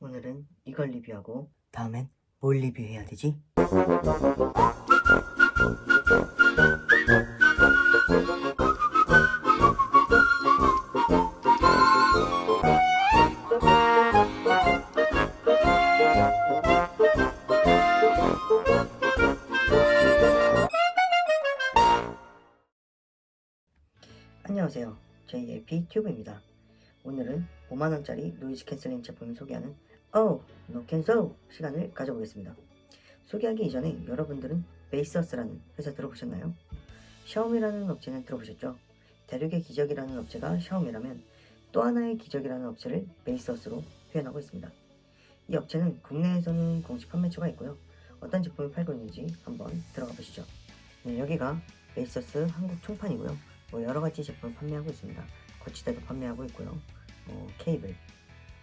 오늘은 이걸 리뷰하고 다음엔 뭘 리뷰해야 되지? 안녕하세요. JAP 튜브입니다. 오늘은 5만원짜리 노이즈 캔슬링 제품을 소개하는 노캔소 시간을 가져보겠습니다. 소개하기 이전에 여러분들은 베이서스라는 회사 들어보셨나요? 샤오미라는 업체는 들어보셨죠? 대륙의 기적이라는 업체가 샤오미라면 또 하나의 기적이라는 업체를 베이서스로 표현하고 있습니다. 이 업체는 국내에서는 공식 판매처가 있고요. 어떤 제품을 팔고 있는지 한번 들어가 보시죠. 네, 여기가 베이서스 한국 총판이고요. 여러가지 제품을 판매하고 있습니다. 거치대도 판매하고 있고요. 케이블,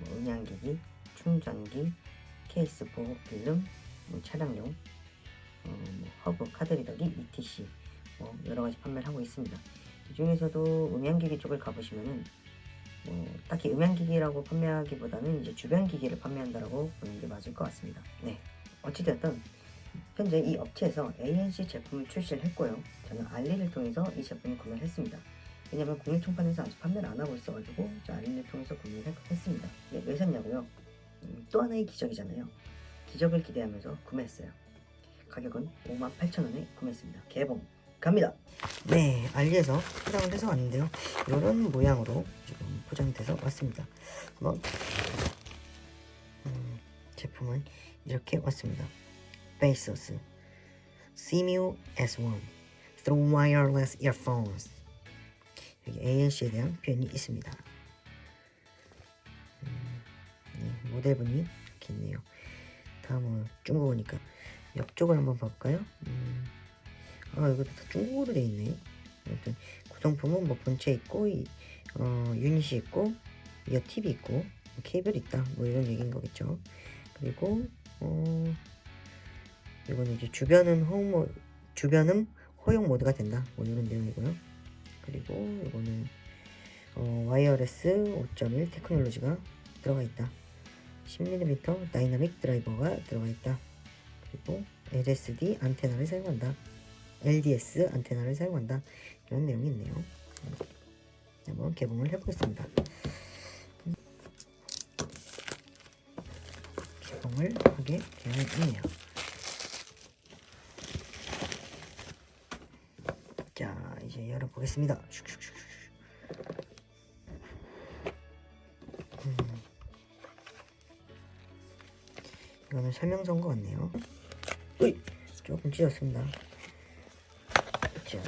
음향기기, 충전기, 케이스 보호 필름, 차량용, 허브, 카드리더기, ETC 여러가지 판매를 하고 있습니다. 이 중에서도 음향기기 쪽을 가보시면은 딱히 음향기기라고 판매하기보다는 이제 주변기기를 판매한다라고 보는 게 맞을 것 같습니다. 네, 어찌되었든 현재 이 업체에서 ANC 제품을 출시를 했고요. 저는 알리를 통해서 이 제품을 구매를 했습니다. 왜냐면 국내 총판에서 아직 판매를 안 하고 있어가지고 알리를 통해서 구매를 했습니다. 네, 왜 샀냐고요? 또 하나의 기적이잖아요. 기적을 기대하면서 구매했어요. 가격은 58,000원에 구매했습니다. 개봉 갑니다. 네, 알리에서 포장을 해서 왔는데요. 이런 모양으로 지금 포장이 돼서 왔습니다. 한번 제품은 이렇게 왔습니다. 베이서스 CMU S1 Through Wireless Earphones. 여기 ANC에 대한 표현이 있습니다. 네, 모델분이 이렇게 있네요. 다음은 중국어니까 옆쪽을 한번 볼까요? 이것도 다 중국어로 되어 있네. 아무튼 구성품은 본체 있고 유닛이 있고 이어 TV 있고 케이블 있다 이런 얘기인 거겠죠. 그리고 이거는 이제 주변은 허용 모드가 된다 이런 내용이고요. 그리고 이거는 와이어레스 5.1 테크놀로지가 들어가 있다. 10mm 다이나믹 드라이버가 들어가 있다. 그리고 LSD 안테나를 사용한다. LDS 안테나를 사용한다. 이런 내용이 있네요. 한번 개봉을 해보겠습니다. 개봉을 하게 되어 있네요. 자, 이제 열어보겠습니다. 이거는 설명서인 것 같네요. 조금 찢었습니다. 자,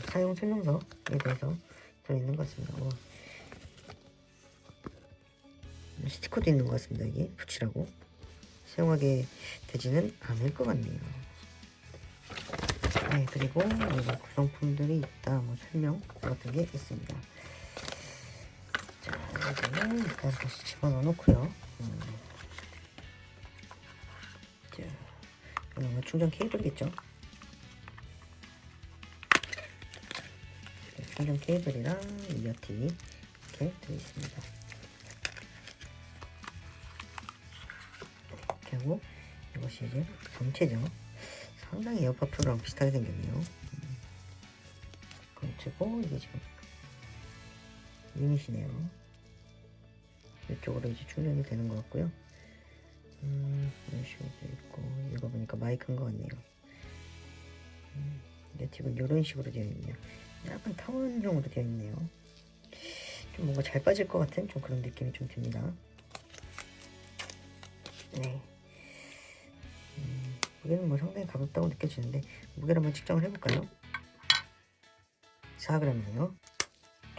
사용 설명서에 대해서 들어있는 것 같습니다. 스티커도 있는 것 같습니다. 이게 붙이라고 사용하게 되지는 않을 것 같네요. 네, 그리고 구성품들이 있다 설명 같은 게 있습니다. 자, 이거는 일단 다시 집어넣어 놓고요. 자, 이거는 충전 케이블이겠죠. 충전 케이블이랑 이어티 이렇게 들어있습니다. 이렇게 하고 이것이 이제 본체죠. 상당히 에어팟 프로랑 비슷하게 생겼네요. 본체고 이게 지금 유닛이네요. 이쪽으로 이제 충전이 되는 것 같고요. 이런 식으로 되어 있고 이거 보니까 마이크인 것 같네요. 네티브는 이런 식으로 되어 있네요. 약간 타원형으로 되어 있네요. 좀 뭔가 잘 빠질 것 같은 좀 그런 느낌이 좀 듭니다. 네. 무게는 상당히 가볍다고 느껴지는데 무게를 한번 측정을 해볼까요? 4g이네요.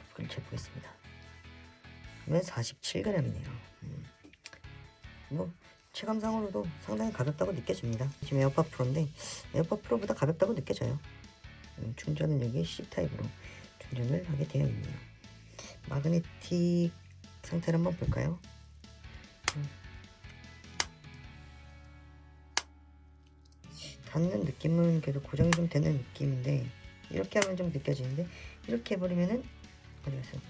무게를 재보겠습니다. 그러면 47g이네요. 체감상으로도 상당히 가볍다고 느껴집니다. 지금 에어팟 프로인데 에어팟 프로보다 가볍다고 느껴져요. 충전은 여기 C타입으로 충전을 하게 되어 있네요. 마그네틱 상태를 한번 볼까요? 닿는 느낌은 그래도 고정이 좀 되는 느낌인데 이렇게 하면 좀 느껴지는데 이렇게 해버리면은 어디 갔어요?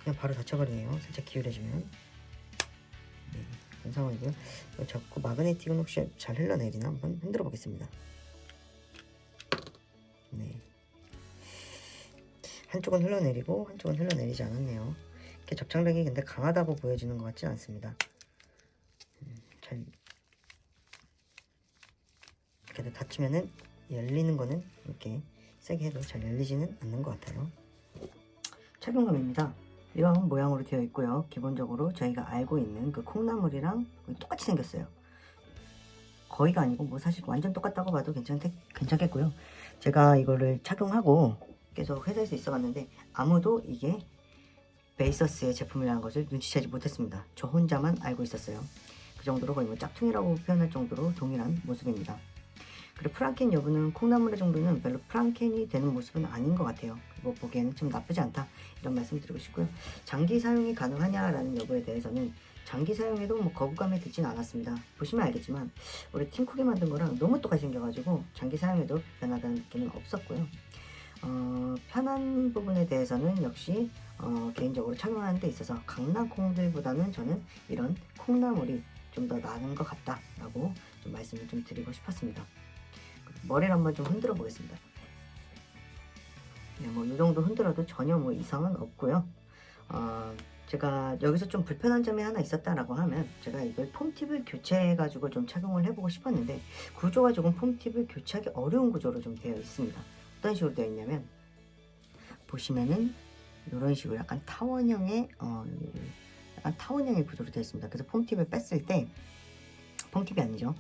그냥 바로 닫혀버리네요. 살짝 기울여주면. 네, 그런 상황이고요. 자꾸 마그네틱은 혹시 잘 흘러내리나 한번 흔들어 보겠습니다. 네, 한쪽은 흘러내리고 한쪽은 흘러내리지 않았네요. 이렇게 접착력이 근데 강하다고 보여지는 것 같진 않습니다. 잘 이렇게 닫히면은 열리는 거는 이렇게 세게 해도 잘 열리지는 않는 것 같아요. 착용감입니다. 이런 모양으로 되어 있고요. 기본적으로 저희가 알고 있는 그 콩나물이랑 똑같이 생겼어요. 거의가 아니고 뭐 사실 완전 똑같다고 봐도 괜찮겠고요. 제가 이거를 착용하고 계속 회사에서 있어봤는데 아무도 이게 베이서스의 제품이라는 것을 눈치채지 못했습니다. 저 혼자만 알고 있었어요. 그 정도로 거의 뭐 짝퉁이라고 표현할 정도로 동일한 모습입니다. 그리고 프랑켄 여부는 콩나물의 정도는 별로 프랑켄이 되는 모습은 아닌 것 같아요. 뭐 보기에는 좀 나쁘지 않다 이런 말씀 드리고 싶고요. 장기 사용이 가능하냐라는 여부에 대해서는 장기 사용에도 뭐 거부감이 들진 않았습니다. 보시면 알겠지만 우리 팀쿡이 만든 거랑 너무 똑같이 생겨가지고 장기 사용에도 불편하다는 느낌은 없었고요. 편한 부분에 대해서는 역시 개인적으로 착용하는 데 있어서 강낭콩들보다는 저는 이런 콩나물이 좀 더 나은 것 같다라고 좀 말씀을 좀 드리고 싶었습니다. 머리를 한번 좀 흔들어 보겠습니다. 네, 뭐 이 정도 흔들어도 전혀 뭐 이상은 없고요. 제가 여기서 좀 불편한 점이 하나 있었다라고 하면 제가 이걸 폼팁을 교체해 가지고 좀 착용을 해보고 싶었는데 구조가 조금 폼팁을 교체하기 어려운 구조로 좀 되어 있습니다. 어떤 식으로 되어 있냐면 보시면은 이런 식으로 약간 타원형의 구조로 되어 있습니다. 그래서 폼팁을 뺐을 때 폼팁이 아니죠.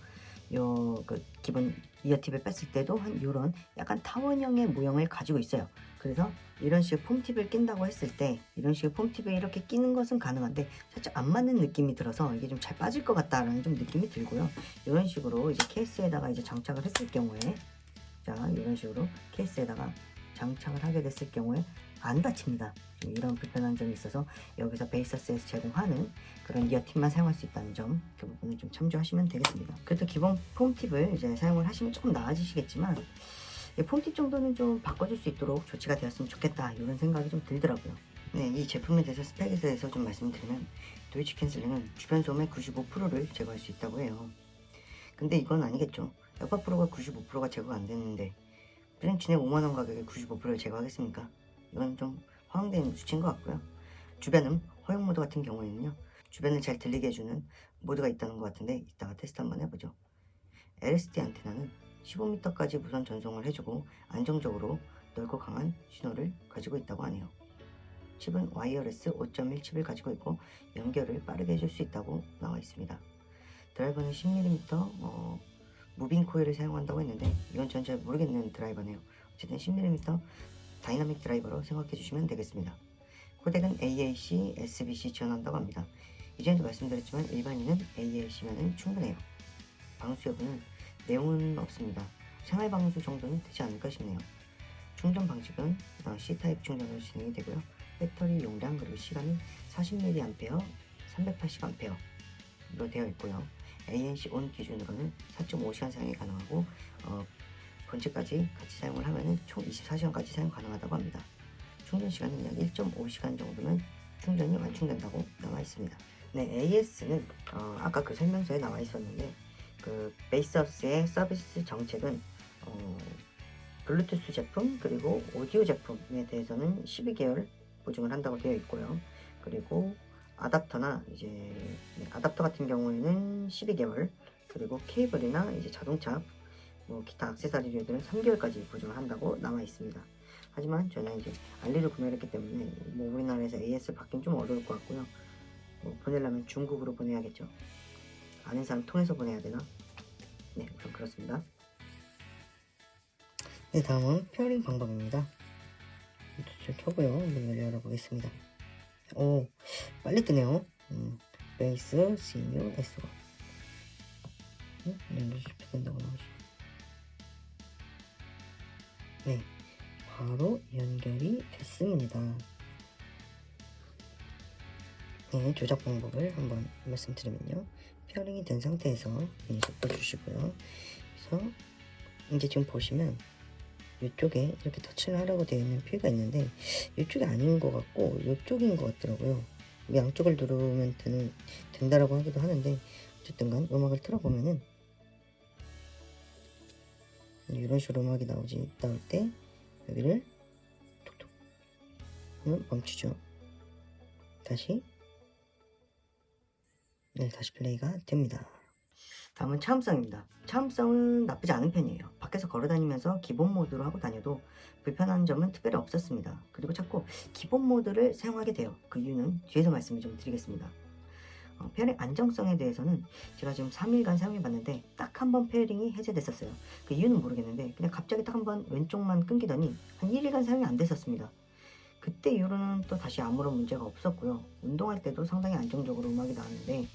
그 기본 이어팁을 뺐을 때도 한 요런 약간 타원형의 모형을 가지고 있어요. 그래서 이런 식의 폼팁을 낀다고 했을 때 이런 식의 폼팁을 이렇게 끼는 것은 가능한데 살짝 안 맞는 느낌이 들어서 이게 좀 잘 빠질 것 같다라는 좀 느낌이 들고요. 이런 식으로 이제 케이스에다가 이제 장착을 했을 경우에 자 이런 식으로 케이스에다가 장착을 하게 됐을 경우에 안 닫힙니다. 이런 불편한 점이 있어서 여기서 베이서스에서 제공하는 그런 이어팁만 사용할 수 있다는 점, 그 부분을 좀 참조하시면 되겠습니다. 그래도 기본 폼팁을 이제 사용을 하시면 조금 나아지시겠지만 이 폼팁 정도는 좀 바꿔줄 수 있도록 조치가 되었으면 좋겠다 이런 생각이 좀 들더라고요. 네, 이 제품에 대해서 스펙에 대해서 좀 말씀드리면 노이즈 캔슬링은 주변 소음의 95%를 제거할 수 있다고 해요. 근데 이건 아니겠죠. 에어팟 프로가 95%가 제거가 안 되는데 브랜치네 5만원 가격에 95%를 제거하겠습니까? 이건 좀 허황된 수치인 것 같고요. 주변음 허용 모드 같은 경우에는요, 주변을 잘 들리게 해주는 모드가 있다는 것 같은데 이따가 테스트 한번 해보죠. LSD 안테나는 15m까지 무선 전송을 해주고 안정적으로 넓고 강한 신호를 가지고 있다고 하네요. 칩은 와이어레스 5.1 칩을 가지고 있고 연결을 빠르게 해줄 수 있다고 나와 있습니다. 드라이버는 10mm 무빙 코일을 사용한다고 했는데 이건 전 잘 모르겠는 드라이버네요. 어쨌든 10mm 다이나믹 드라이버로 생각해 주시면 되겠습니다. 코덱은 AAC, SBC 지원한다고 합니다. 이전에도 말씀드렸지만 일반인은 AAC면 충분해요. 방수 여부는 내용은 없습니다. 생활 방수 정도는 되지 않을까 싶네요. 충전 방식은 C타입 충전으로 진행이 되고요. 배터리 용량 그리고 시간은 40mAh, 380A로 되어 있고요. ANC 온 기준으로는 4.5시간 사용이 가능하고 본체까지 같이 사용을 하면 총 24시간까지 사용 가능하다고 합니다. 충전 시간은 약 1.5시간 정도면 충전이 완충된다고 나와 있습니다. 네, AS는 아까 그 설명서에 나와 있었는데 그 베이서스의 서비스 정책은 블루투스 제품 그리고 오디오 제품에 대해서는 12개월 보증을 한다고 되어 있고요. 그리고 아답터나 이제 아답터 같은 경우에는 12개월 그리고 케이블이나 이제 자동차 뭐 기타 액세서리들은 3개월까지 보증을 한다고 나와 있습니다. 하지만 저는 이제 알리로 구매를 했기 때문에 뭐 우리나라에서 AS를 받긴 좀 어려울 것 같고요. 뭐 보내려면 중국으로 보내야겠죠. 아는 사람 통해서 보내야 되나? 네, 우선 그렇습니다. 네, 다음은 페어링 방법입니다. 좀 켜고요. 한번 열어보겠습니다. 오, 빨리 뜨네요. 베이스, CMU, S와 연결시켜 된다고 나오죠. 네, 바로 연결이 됐습니다. 네, 조작 방법을 한번 말씀드리면요. 페어링이 된 상태에서 속도 주시고요. 그래서 이제 지금 보시면 이쪽에 이렇게 터치를 하라고 되어 있는 표기가 있는데 이쪽이 아닌 것 같고 이쪽인 것 같더라고요. 양쪽을 누르면 된다라고 하기도 하는데 어쨌든간 음악을 틀어보면은 이런 식으로 음악이 나올 때 여기를 톡톡 하면 멈추죠. 다시 다시 플레이가 됩니다. 다음은 차음성입니다. 차음성은 나쁘지 않은 편이에요. 밖에서 걸어다니면서 기본 모드로 하고 다녀도 불편한 점은 특별히 없었습니다. 그리고 자꾸 기본 모드를 사용하게 돼요. 그 이유는 뒤에서 말씀을 좀 드리겠습니다. 페어링 안정성에 대해서는 제가 지금 3일간 사용해봤는데 딱 한 번 페어링이 해제됐었어요. 그 이유는 모르겠는데 그냥 갑자기 딱 한 번 왼쪽만 끊기더니 한 1일간 사용이 안 됐었습니다. 그때 이후로는 또 다시 아무런 문제가 없었고요. 운동할 때도 상당히 안정적으로 음악이 나왔는데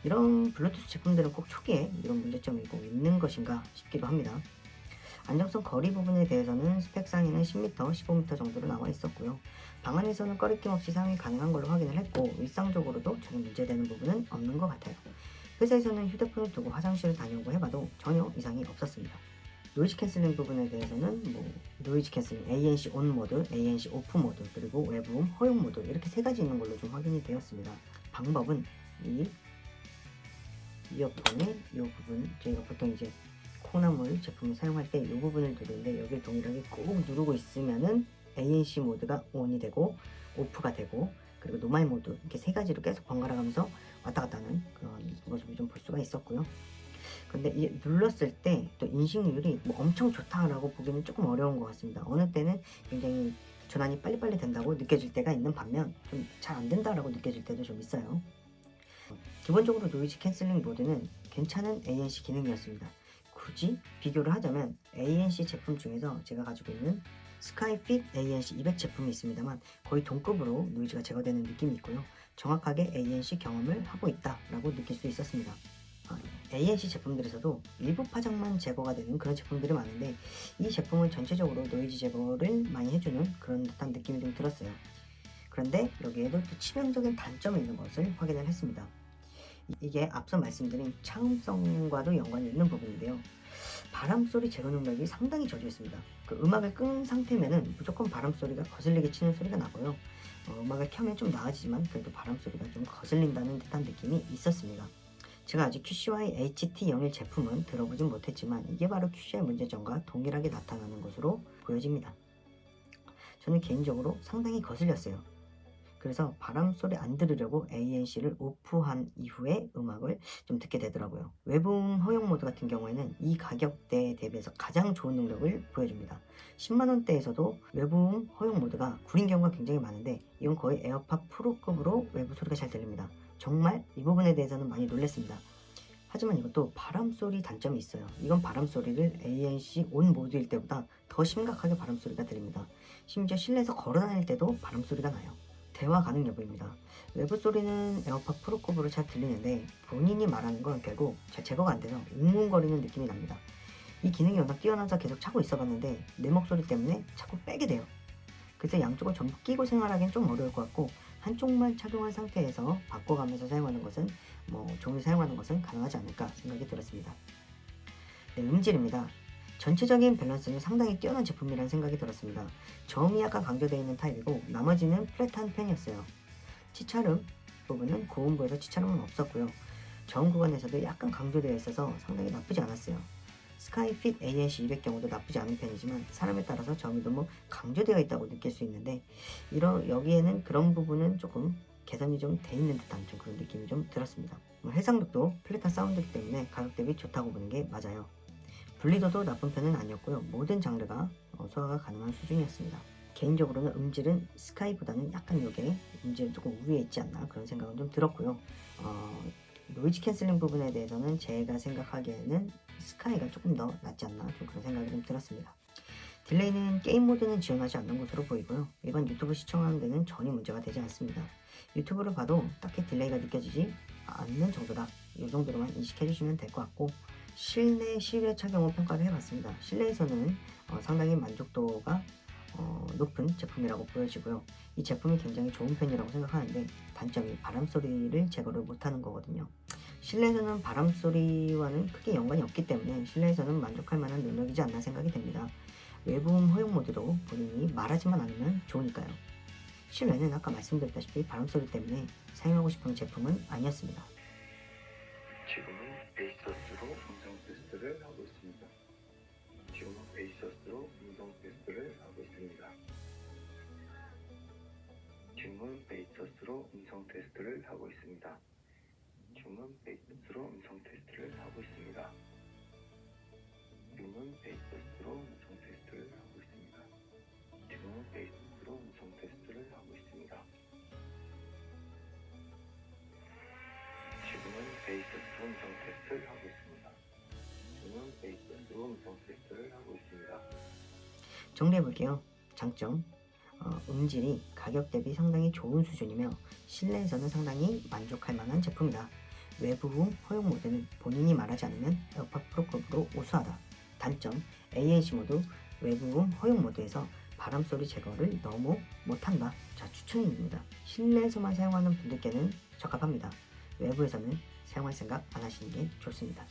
이런 블루투스 제품들은 꼭 초기에 이런 문제점이 꼭 있는 것인가 싶기도 합니다. 안정성 거리 부분에 대해서는 스펙상에는 10m, 15m 정도로 나와 있었고요. 방 안에서는 꺼리낌 없이 사용이 가능한 걸로 확인을 했고 일상적으로도 전혀 문제되는 부분은 없는 것 같아요. 회사에서는 휴대폰을 두고 화장실을 다녀오고 해봐도 전혀 이상이 없었습니다. 노이즈 캔슬링 부분에 대해서는 노이즈 캔슬링 ANC ON 모드, ANC OFF 모드, 그리고 외부음 허용 모드 이렇게 세 가지 있는 걸로 좀 확인이 되었습니다. 방법은 이 이어폰의 이 부분, 저희가 보통 이제 콩나물 제품을 사용할 때 이 부분을 누르는데 여기를 동일하게 꾹 누르고 있으면은 ANC 모드가 ON이 되고 OFF가 되고 그리고 노말 모드 이렇게 세 가지로 계속 번갈아 가면서 왔다 갔다 하는 그런 모습을 좀 볼 수가 있었고요. 근데 이 눌렀을 때 또 인식률이 엄청 좋다라고 보기는 조금 어려운 것 같습니다. 어느 때는 굉장히 전환이 빨리빨리 된다고 느껴질 때가 있는 반면 좀 잘 안 된다라고 느껴질 때도 좀 있어요. 기본적으로 노이즈 캔슬링 모드는 괜찮은 ANC 기능이었습니다. 굳이 비교를 하자면 ANC 제품 중에서 제가 가지고 있는 스카이핏 ANC 200 제품이 있습니다만 거의 동급으로 노이즈가 제거되는 느낌이 있고요. 정확하게 ANC 경험을 하고 있다라고 느낄 수 있었습니다. ANC 제품들에서도 일부 파장만 제거가 되는 그런 제품들이 많은데 이 제품은 전체적으로 노이즈 제거를 많이 해주는 그런 듯한 느낌이 좀 들었어요. 그런데 여기에도 또 치명적인 단점이 있는 것을 확인을 했습니다. 이게 앞서 말씀드린 차음성과도 연관이 있는 부분인데요. 바람소리 제거 능력이 상당히 저조했습니다. 그 음악을 끈 상태면은 무조건 바람소리가 거슬리게 치는 소리가 나고요. 음악을 켜면 좀 나아지지만 그래도 바람소리가 좀 거슬린다는 듯한 느낌이 있었습니다. 제가 아직 QCY HT01 제품은 들어보진 못했지만 이게 바로 QCY 문제점과 동일하게 나타나는 것으로 보여집니다. 저는 개인적으로 상당히 거슬렸어요. 그래서 바람소리 안 들으려고 ANC를 오프한 이후에 음악을 좀 듣게 되더라고요. 외부음 허용 모드 같은 경우에는 이 가격대에 대비해서 가장 좋은 능력을 보여줍니다. 10만원대에서도 외부음 허용 모드가 구린 경우가 굉장히 많은데 이건 거의 에어팟 프로급으로 외부 소리가 잘 들립니다. 정말 이 부분에 대해서는 많이 놀랐습니다. 하지만 이것도 바람소리 단점이 있어요. 이건 바람소리를 ANC ON 모드일 때보다 더 심각하게 바람소리가 들립니다. 심지어 실내에서 걸어다닐 때도 바람소리가 나요. 대화 가능 여부입니다. 외부 소리는 에어팟 프로급으로 잘 들리는데 본인이 말하는 건 결국 잘 제거가 안 돼서 웅웅거리는 느낌이 납니다. 이 기능이 워낙 뛰어나서 계속 차고 있어 봤는데 내 목소리 때문에 자꾸 빼게 돼요. 그래서 양쪽을 전부 끼고 생활하기는 좀 어려울 것 같고 한쪽만 착용한 상태에서 바꿔가면서 사용하는 것은 종일 사용하는 것은 가능하지 않을까 생각이 들었습니다. 음질입니다. 전체적인 밸런스는 상당히 뛰어난 제품이라는 생각이 들었습니다. 저음이 약간 강조되어 있는 타입이고 나머지는 플랫한 편이었어요. 치찰음 부분은 고음부에서 치찰음은 없었고요. 저음 구간에서도 약간 강조되어 있어서 상당히 나쁘지 않았어요. 스카이핏 ANC 200 경우도 나쁘지 않은 편이지만 사람에 따라서 저음이 너무 강조되어 있다고 느낄 수 있는데 여기에는 그런 부분은 조금 개선이 좀 돼 있는 듯한 좀 그런 느낌이 좀 들었습니다. 해상도도 플랫한 사운드이기 때문에 가격 대비 좋다고 보는 게 맞아요. 분리도도 나쁜 편은 아니었고요. 모든 장르가 소화가 가능한 수준이었습니다. 개인적으로는 음질은 스카이보다는 약간 이게 음질은 조금 우위에 있지 않나 그런 생각은 좀 들었고요. 노이즈 캔슬링 부분에 대해서는 제가 생각하기에는 스카이가 조금 더 낫지 않나 좀 그런 생각이 좀 들었습니다. 딜레이는 게임 모드는 지원하지 않는 것으로 보이고요. 일반 유튜브 시청하는 데는 전혀 문제가 되지 않습니다. 유튜브를 봐도 딱히 딜레이가 느껴지지 않는 정도다. 이 정도로만 인식해 주시면 될 것 같고 실내 실외 착용을 평가를 해봤습니다. 실내에서는 상당히 만족도가 높은 제품이라고 보여지고요. 이 제품이 굉장히 좋은 편이라고 생각하는데 단점이 바람소리를 제거를 못하는 거거든요. 실내에서는 바람소리와는 크게 연관이 없기 때문에 실내에서는 만족할 만한 능력이지 않나 생각이 됩니다. 외부음 허용 모드도 본인이 말하지만 않으면 좋으니까요. 실외는 아까 말씀드렸다시피 바람소리 때문에 사용하고 싶은 제품은 아니었습니다. 지금은 베이서스로 음성 테스트를 하고 있습니다. 지금은 베이서스로 음성 테스트를 하고 있습니다. 지금은 베이서스로 음성 테스트를 하고 있습니다. 지금은 베이서스로 음성 테스트를 하고 있습니다. 지금은 베이서스로 음성 테스트를 하고 있습니다. 지금은 베이서스로 음성 테스트를 하고 있습니다. 지금은 베이서스로 음성 테스트를 하고 있습니다. 지금은 베이서스로 음성 테스트를 하고 있습니다. 정리해볼게요. 장점, 음질이 가격 대비 상당히 좋은 수준이며 실내에서는 상당히 만족할 만한 제품이다. 외부음 허용 모드는 본인이 말하지 않으면 에어팟 프로급으로 우수하다. 단점, AAC 모드 외부음 허용 모드에서 바람소리 제거를 너무 못한다. 자, 추천입니다. 실내에서만 사용하는 분들께는 적합합니다. 외부에서는 사용할 생각 안 하시는 게 좋습니다.